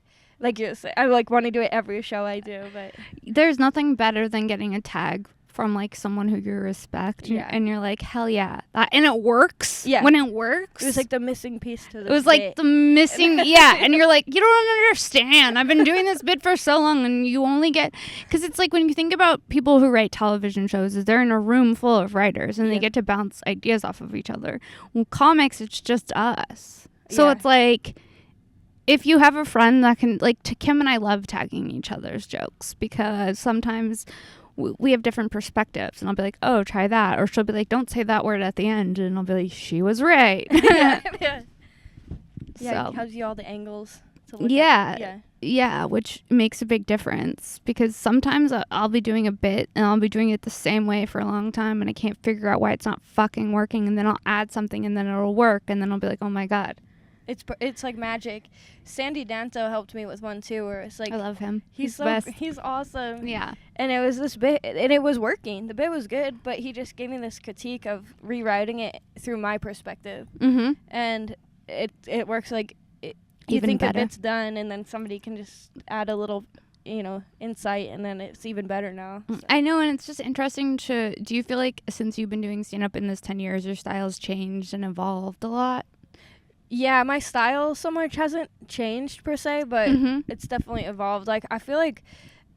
you said, I like want to do it every show I do. But there's nothing better than getting a tag from like someone who you respect, and you're like, hell yeah, and it works. Yeah, when it works, it was like the missing piece to this. It was like the missing, and you're like, you don't understand. I've been doing this bit for so long, and you only get, because it's like when you think about people who write television shows, is they're in a room full of writers, and they get to bounce ideas off of each other. Well, comics, it's just us, so it's like, if you have a friend that can, like, Kim and I love tagging each other's jokes, because sometimes we have different perspectives, and I'll be like, oh, try that, or she'll be like, don't say that word at the end, and I'll be like, she was right. So, it gives you all the angles to look at. Yeah, which makes a big difference, because sometimes I'll be doing a bit and I'll be doing it the same way for a long time, and I can't figure out why it's not fucking working, and then I'll add something and then it'll work, and then I'll be like, oh my god. It's like magic. Sandy Danto helped me with one too, where it's like, I love him. He's awesome. Yeah. And it was this bit, and it was working. The bit was good, but he just gave me this critique of rewriting it through my perspective. Mm-hmm. And it works like you think better. A bit's done, and then somebody can just add a little, insight, and then it's even better now. So. I know, and it's just interesting do you feel like since you've been doing stand-up in this 10 years, your style's changed and evolved a lot? Yeah, my style so much hasn't changed per se, but it's definitely evolved. Like, I feel like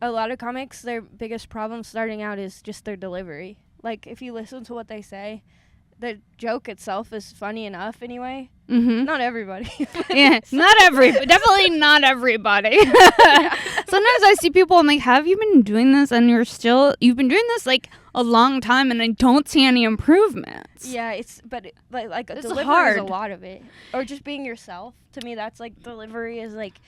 a lot of comics, their biggest problem starting out is just their delivery. Like, if you listen to what they say, the joke itself is funny enough anyway. Mm-hmm. Not everybody. Definitely not everybody. Sometimes I see people, I'm like, have you been doing this, and you've been doing this like a long time, and I don't see any improvements. Yeah, like delivery hard. Is a lot of it. Or just being yourself. To me, that's like delivery is like,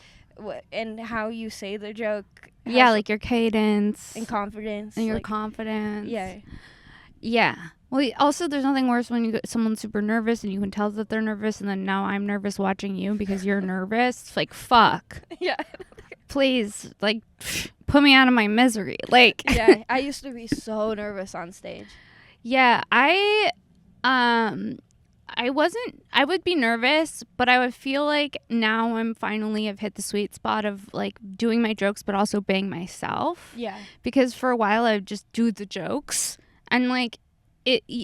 and how you say the joke. Yeah, like your cadence. And confidence. And your confidence. Yeah. Yeah. Well, also, there's nothing worse when you get someone super nervous and you can tell that they're nervous, and then now I'm nervous watching you because you're nervous. It's like, fuck. Yeah. Please, like, put me out of my misery. Like. Yeah, I used to be so nervous on stage. Yeah, I would be nervous, but I would feel like now I'm finally have hit the sweet spot of like doing my jokes, but also being myself. Yeah. Because for a while I would just do the jokes and like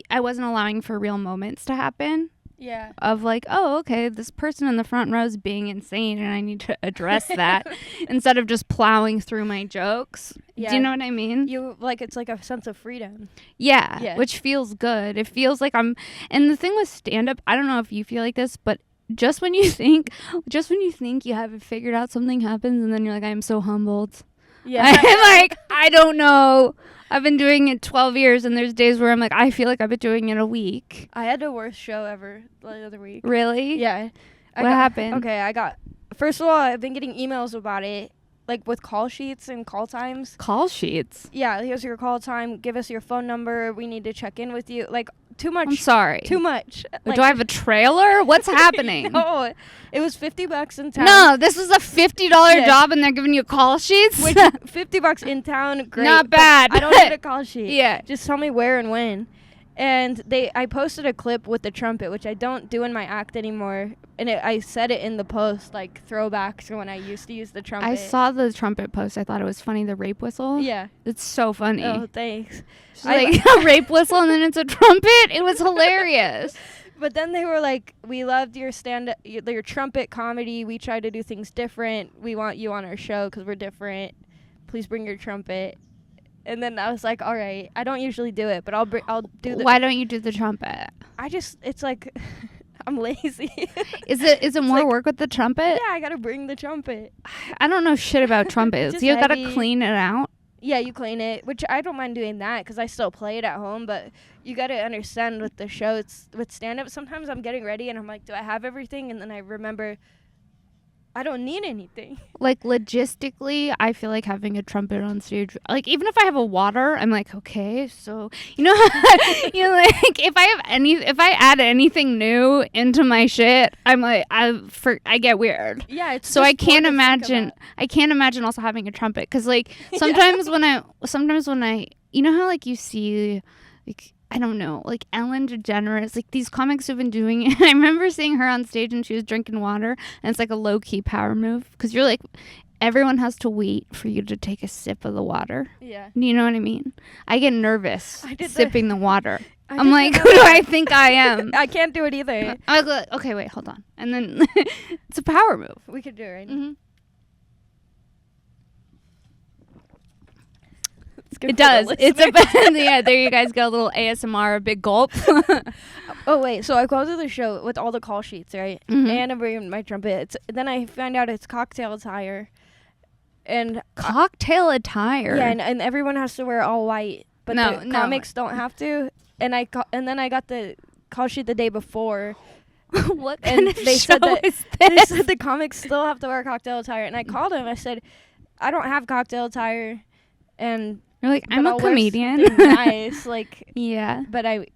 I wasn't allowing for real moments to happen. Yeah. Of like, oh, okay, this person in the front row is being insane and I need to address that instead of just plowing through my jokes. Yeah. Do you know what I mean? You like, it's like a sense of freedom. Yeah, which feels good. It feels like and the thing with stand-up, I don't know if you feel like this, but just when you think you have it figured out, something happens and then you're like, I'm so humbled. Yeah. I'm like, I don't know. I've been doing it 12 years and there's days where I'm like, I feel like I've been doing it a week. I had the worst show ever the other week. Really? Yeah. What happened? Okay, first of all, I've been getting emails about it, like with call sheets and call times. Call sheets? Yeah, here's your call time. Give us your phone number. We need to check in with you. Like, too much. I'm sorry. Too much. Like, do I have a trailer? What's happening? No, it was $50 in town. No, this is a $50 job and they're giving you call sheets? Which, $50 in town, great. Not bad. I don't need a call sheet. Yeah. Just tell me where and when. And I posted a clip with the trumpet, which I don't do in my act anymore. And I said it in the post, like throwbacks to when I used to use the trumpet. I saw the trumpet post. I thought it was funny, the rape whistle. Yeah. It's so funny. Oh, thanks. Like a rape whistle and then it's a trumpet. It was hilarious. But then they were like, we loved your your trumpet comedy. We try to do things different. We want you on our show because we're different. Please bring your trumpet. And then I was like, all right, I don't usually do it, but I'll do the... Why don't you do the trumpet? It's like, I'm lazy. Is it more like, work with the trumpet? Yeah, I got to bring the trumpet. I don't know shit about trumpets. You got to clean it out? Yeah, you clean it, which I don't mind doing that because I still play it at home, but you got to understand with the show, it's with stand-up, sometimes I'm getting ready and I'm like, do I have everything? And then I remember... I don't need anything. Like, logistically, I feel like having a trumpet on stage, like, even if I have a water, I'm like, okay, so, you know, like, if I add anything new into my shit, I'm like, I get weird. Yeah, it's so I can't imagine also having a trumpet, because, like, sometimes when I, you know how, like, you see, like, I don't know, like Ellen DeGeneres, like these comics who've been doing it. I remember seeing her on stage and she was drinking water and it's like a low-key power move because you're like, everyone has to wait for you to take a sip of the water. Yeah. You know what I mean? I get nervous sipping the water. I'm like, who do I think I am? I can't do it either. I was like, okay, wait, hold on. And then it's a power move. We could do it right now. Mm-hmm. It does. It's yeah. There you guys go. A little ASMR, a big gulp. Oh wait, so I go to the show with all the call sheets, right? Mm-hmm. And I'm bringing my trumpet. Then I find out it's cocktail attire, and cocktail attire. Yeah, and everyone has to wear all white, but the comics don't have to. And then I got the call sheet the day before. What kind of they show said that is this? They said the comics still have to wear cocktail attire, and I called him. I said, I don't have cocktail attire, and. You're like, I'm a comedian. Nice, like yeah. But I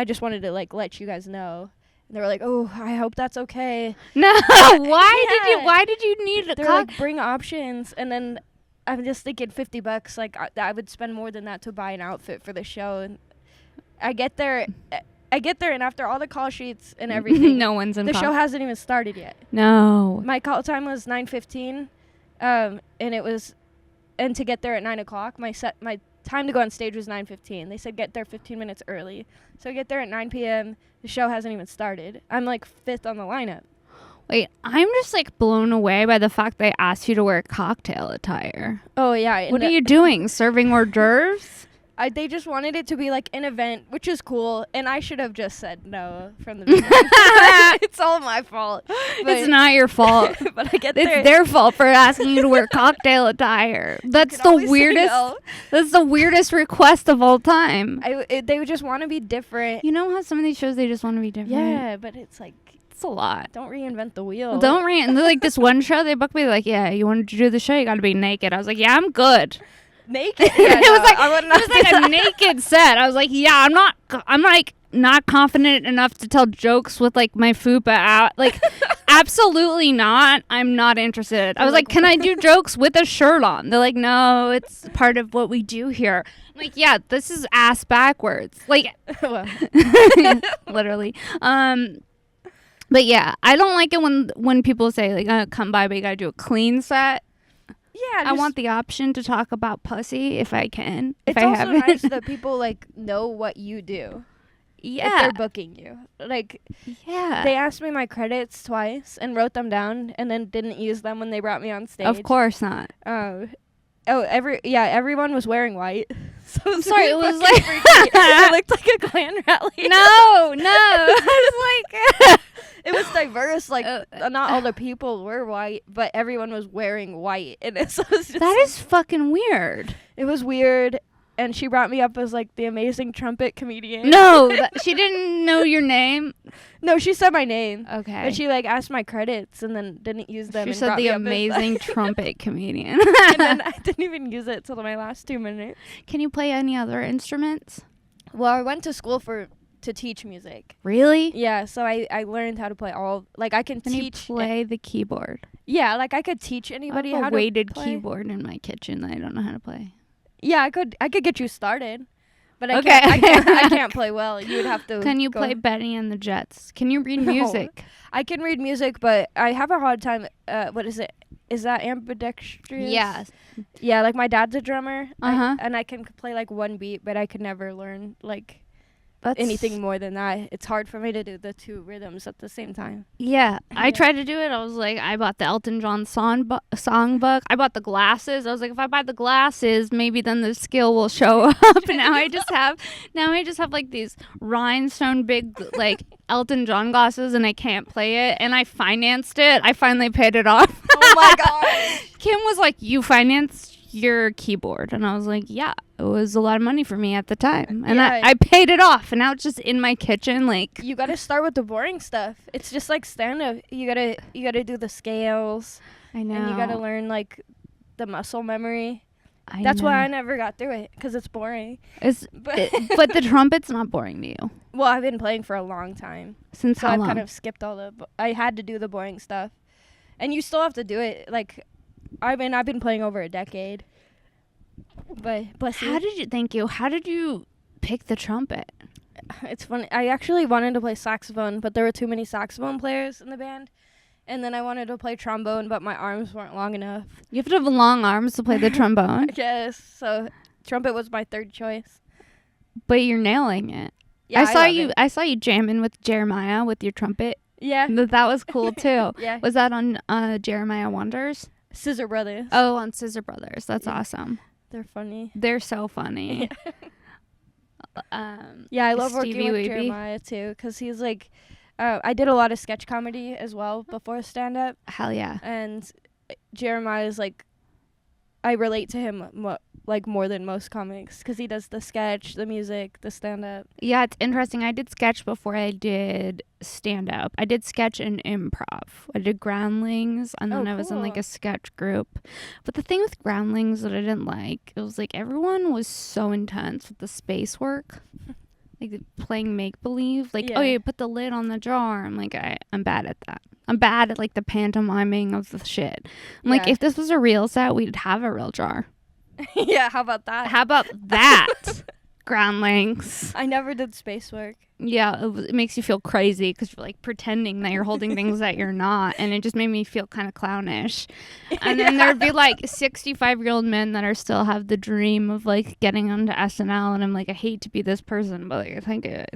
just wanted to like let you guys know. And they were like, oh, I hope that's okay. No, why did you need a like bring options? And then I'm just thinking $50. Like I would spend more than that to buy an outfit for the show. And I get there, and after all the call sheets and everything, no one's in. The show hasn't even started yet. No. My call time was 9:15, and it was. And to get there at 9 o'clock, my time to go on stage was 9:15. They said get there 15 minutes early. So I get there at 9 p.m. The show hasn't even started. I'm like 5th on the lineup. Wait, I'm just like blown away by the fact they asked you to wear cocktail attire. Oh, yeah. What are you doing? Serving hors d'oeuvres? They just wanted it to be like an event, which is cool. And I should have just said no from the beginning. It's all my fault. It's not your fault. But I get there. It's their fault for asking you to wear cocktail attire. That's the weirdest. No. That's the weirdest request of all time. They would just want to be different. You know how some of these shows they just want to be different. Yeah, but it's like it's a lot. Don't reinvent the wheel. Like this one show they booked me like, yeah, you wanted to do the show, you got to be naked. I was like, yeah, I'm good. Naked? Yeah, It was like a a naked set. I was like, yeah, I'm like not confident enough to tell jokes with like my fupa out. Like, absolutely not. I'm not interested. I was like, can I do jokes with a shirt on? They're like, no, it's part of what we do here. I'm like, yeah, this is ass backwards. Like, literally. But yeah, I don't like it when people say like, come by, but you gotta do a clean set. Yeah, I want the option to talk about pussy if I can. It's also nice that people like know what you do. Yeah, if they're booking you. Like, yeah, they asked me my credits twice and wrote them down, and then didn't use them when they brought me on stage. Of course not. Everyone was wearing white. So I'm sorry, it was like it looked like a Klan rally. No, I was like. It was diverse. Like, not all the people were white, but everyone was wearing white. And it was just, that is fucking weird. It was weird. And she brought me up as, like, the amazing trumpet comedian. No, she didn't know your name. No, she said my name. Okay. And she, like, asked my credits and then didn't use them. She and said the amazing trumpet comedian. And then I didn't even use it till my last 2 minutes. Can you play any other instruments? Well, I went to school to teach music. Really? Yeah, so I learned how to play like, I can teach. Can you play the keyboard? Yeah, like, I could teach anybody I have how a weighted to play. keyboard in my kitchen that I don't know how to play. Yeah, I could get you started. But Okay. I can't play well. You would have to. Can you play Betty and the Jets? Can you read music? I can read music, but I have a hard time. What is it? Is that ambidextrous? Yes. Yeah, like my dad's a drummer. Uh-huh. And I can play like one beat, but I could never learn like anything more than that. It's hard for me to do the two rhythms at the same time. Yeah, I tried to do it. I was like, I bought the Elton John songbook. I bought the glasses. I was like, if I buy the glasses, maybe then the skill will show up. Now I just have like these rhinestone big like Elton John glasses, and I can't play it. And I financed it. I finally paid it off. Oh my god! Kim was like, "You financed your keyboard," and I was like, "Yeah, it was a lot of money for me at the time," and I paid it off, and now it's just in my kitchen. Like, you gotta start with the boring stuff. It's just like stand up. You gotta do the scales. I know. And you gotta learn like the muscle memory. That's why I never got through it, because it's boring. But the trumpet's not boring to you. Well, I've been playing for a long time. Since how long? So I've kind of skipped I had to do the boring stuff, and you still have to do it. Like, I've been playing over a decade. But bless you. Thank you. How did you pick the trumpet? It's funny. I actually wanted to play saxophone, but there were too many saxophone players in the band. And then I wanted to play trombone, but my arms weren't long enough. You have to have long arms to play the trombone. Yes. So trumpet was my third choice. But you're nailing it. Yeah, I saw you jamming with Jeremiah with your trumpet. Yeah. That was cool too. Yeah. Was that on Jeremiah Wonders? Scissor Brothers. Oh, on Scissor Brothers. That's awesome. They're funny. They're so funny. Yeah, I love working Stevie with Weeby. Jeremiah too, because he's like, I did a lot of sketch comedy as well before stand-up. Hell yeah. And Jeremiah's like, I relate to him more than most comics, because he does the sketch, the music, the stand-up. Yeah, it's interesting. I did sketch before I did stand-up. I did sketch and improv. I did Groundlings, and then I was in like a sketch group. But the thing with Groundlings that I didn't like, it was like everyone was so intense with the space work. Like playing make-believe. Like, oh, you put the lid on the jar. I'm like, I'm bad at that. I'm bad at like the pantomiming of the shit. I'm like, if this was a real set, we'd have a real jar. Yeah, how about that? How about that? Groundlings. I never did space work. Yeah, it makes you feel crazy because you're like pretending that you're holding things that you're not, and it just made me feel kind of clownish. And then there'd be like 65-year-old men that are still have the dream of like getting onto SNL, and I'm like, I hate to be this person, but like, I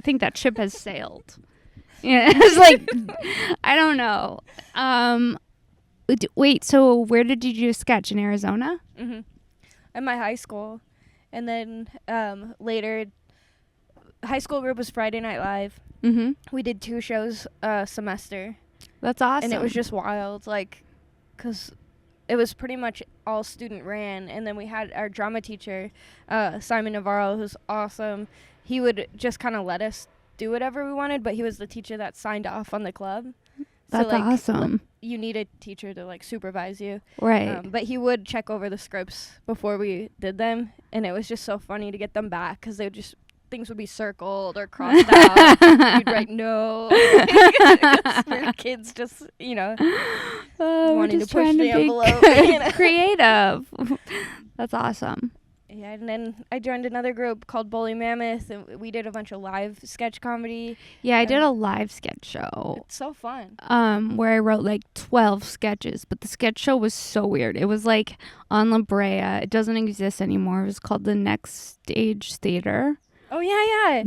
think that ship has sailed. Yeah, it's like, I don't know. Wait, so where did you do sketch, in Arizona? Mm-hmm. At my high school, and then later. High school group was Friday Night Live. Mm-hmm. We did 2 shows a semester. That's awesome. And it was just wild, like, because it was pretty much all student ran. And then we had our drama teacher, Simon Navarro, who's awesome. He would just kind of let us do whatever we wanted, but he was the teacher that signed off on the club. That's awesome. you need a teacher to like supervise you. Right. But he would check over the scripts before we did them, and it was just so funny to get them back because they would just things would be circled or crossed out. You'd write no. We're kids, just wanting to push the envelope. Creative. That's awesome. Yeah, and then I joined another group called Bully Mammoth, and we did a bunch of live sketch comedy. Yeah, I did a live sketch show. It's so fun. Where I wrote like 12 sketches, but the sketch show was so weird. It was like on La Brea. It doesn't exist anymore. It was called the Next Stage Theater. Oh, yeah.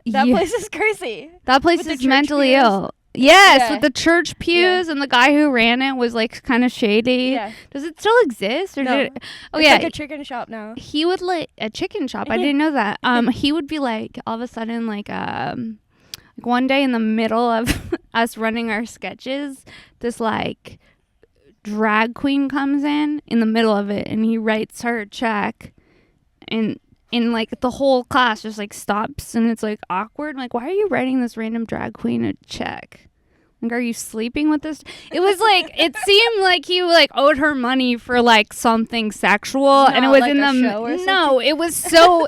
That place is crazy. That place is mentally ill. Yes, with the church pews, and the guy who ran it was like kind of shady. Yeah. Does it still exist? Or no. It's like a chicken shop now. He would like a chicken shop. I didn't know that. He would be like all of a sudden like one day in the middle of us running our sketches, this like drag queen comes in the middle of it, and he writes her a check, and like the whole class just like stops, and it's like awkward. I'm like, why are you writing this random drag queen a check? Like, are you sleeping with this? It was like, it seemed like he like owed her money for like something sexual, and it was like in the show or no, it was so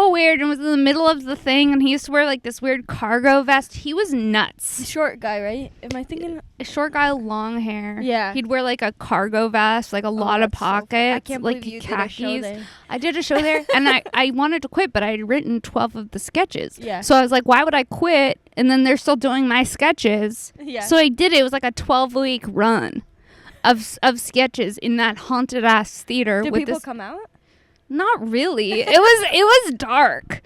weird, and it was in the middle of the thing, and he used to wear like this weird cargo vest. He was nuts. Short guy, right? Am I thinking? A short guy, long hair. Yeah. He'd wear like a cargo vest, like a lot of pockets. So I can't like believe you khakis. did a show there. I did a show there, and I wanted to quit, but I had written 12 of the sketches. Yeah. So I was like, why would I quit? And then they're still doing my sketches. Yeah. So I did it. It was like a 12-week run of sketches in that haunted ass theater. Did people come out? Not really. It was dark.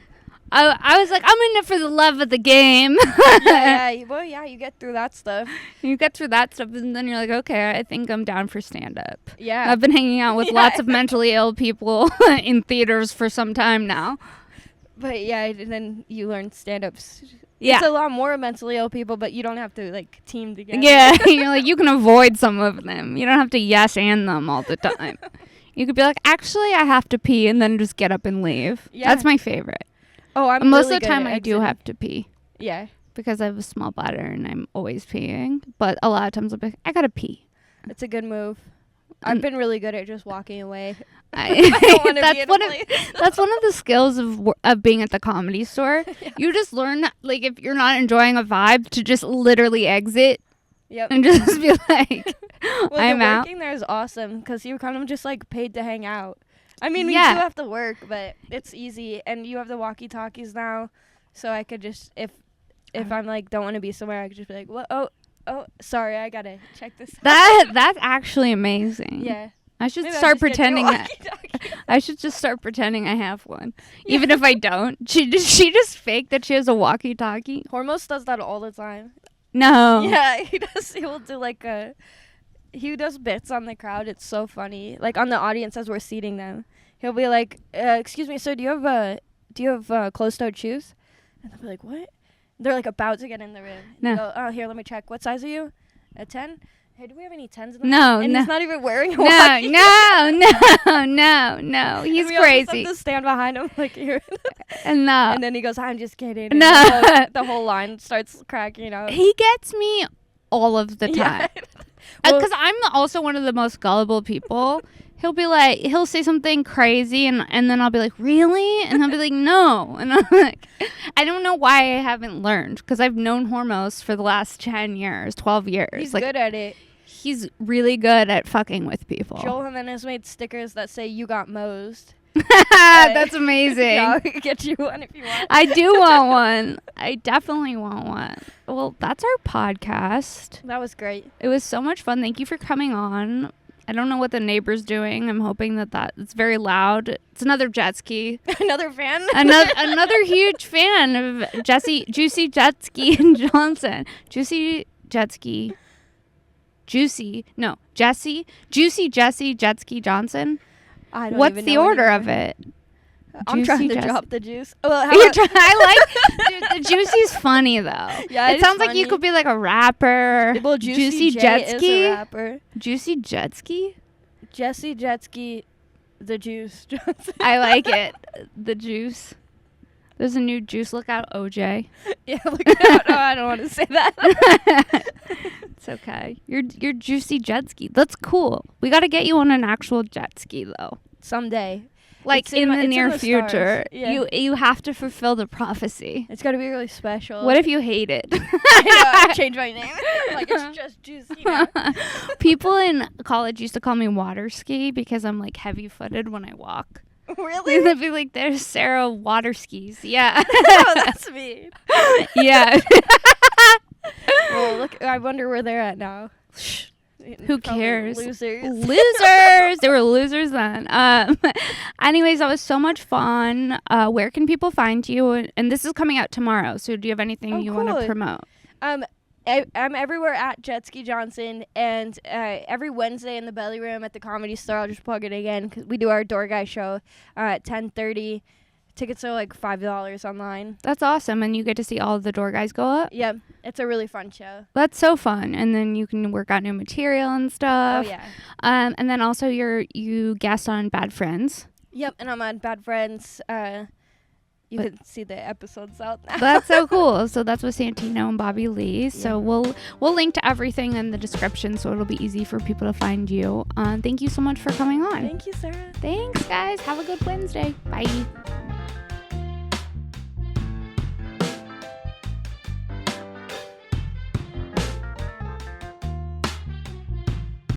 I was like, I'm in it for the love of the game. Yeah. Well, yeah, you get through that stuff. You get through that stuff, and then you're like, okay, I think I'm down for stand-up. Yeah. I've been hanging out with lots of mentally ill people in theaters for some time now. But yeah, and then you learn stand-ups. Yeah. It's a lot more mentally ill people, but you don't have to, like, team together. Yeah, you're like, you can avoid some of them. You don't have to yes and them all the time. You could be like, actually, I have to pee, and then just get up and leave. Yeah. That's my favorite. Oh, I'm most really of the time I do have to pee. Yeah. Because I have a small bladder and I'm always peeing. But a lot of times I'll be like, I gotta pee. It's a good move. I've been really good at just walking away. That's one of the skills of being at the Comedy Store. Yeah. You just learn, like, if you're not enjoying a vibe, to just literally exit. Yep. And just be like, I'm out. Working there is awesome because you're kind of just like paid to hang out. I mean, we do have to work, but it's easy, and you have the walkie-talkies now, so I could just, if I'm like don't want to be somewhere, I could just be like, what? Oh, sorry, I gotta check this out. That's actually amazing. Yeah. I should start pretending I should just start pretending I have one, even if I don't. She just fake that she has a walkie-talkie. Hormos does that all the time. No. Yeah, he does. He will do like he does bits on the crowd. It's so funny. Like on the audience as we're seating them, he'll be like, "Excuse me, sir, do you have closed-toed shoes?" And they'll be like, "What?" They're like about to get in the room. No. Go, "Oh, here, let me check. What size are you? A 10? Hey, do we have any 10s in the No, room?" And no. he's not even wearing a No. He's crazy. We have to stand behind him like here. And and then he goes, "I'm just kidding." And no. the whole line starts cracking up. He gets me all of the time. Yeah. Because I'm also one of the most gullible people. He'll say something crazy, and then I'll be like, really? And he'll be like, no. And I'm like, I don't know why I haven't learned, because I've known Hormos for the last 10 years, 12 years. He's like, good at it. He's really good at fucking with people. Joel Jimenez made stickers that say, "You got mosed." That's amazing. Yeah, I'll get you one if you want. I do want one. I definitely want one. Well, that's our podcast. That was great. It was so much fun. Thank you for coming on. I don't know what the neighbor's doing. I'm hoping that it's very loud. It's another Jetski. Another fan? another huge fan of Jessie, Juicy Jetski and Johnson. Juicy Jessie, Juicy Jetski Johnson. I don't What's even the know order anymore. of it? I'm trying to drop the juice. Well, I like the Juicy's funny though. Yeah, it sounds like you could be like a rapper. Well, Juicy Jetski is a rapper. Juicy Jetski? Jessie Jetski, the juice Johnson. I like it. The juice. There's a new juice. Look out, OJ. Yeah, look out. Oh, I don't want to say that. It's okay. You're juicy jet ski. That's cool. We got to get you on an actual jet ski though. Someday. Like It's in the it's near the future. stars. Yeah. You have to fulfill the prophecy. It's got to be really special. What if you hate it? I know, I changed my name. Like, it's just juicy now. People in college used to call me water ski because I'm like heavy footed when I walk. Really? They'd be like, "There's Sarah water skis." Yeah. Oh, that's mean. Yeah. Well, look, I wonder where they're at now. Who Probably cares? Losers. Losers. They were losers then. Anyways, that was so much fun. Where can people find you? And this is coming out tomorrow. So do you have anything you want to cool. promote? I'm everywhere at Jetski Johnson, and every Wednesday in the Belly Room at the Comedy Store. I'll just plug it again because we do our door guy show at 10:30. Tickets are like $5 online. That's awesome. And you get to see all of the door guys go up? Yeah, it's a really fun show. That's so fun. And then you can work out new material and stuff. Oh, yeah. And then also you guest on Bad Friends. Yep, and I'm on Bad Friends. You can see the episodes out now. That's so cool. So that's with Santino and Bobby Lee. So we'll link to everything in the description so it'll be easy for people to find you. Thank you so much for coming on. Thank you, Sarah. Thanks, guys. Have a good Wednesday. Bye.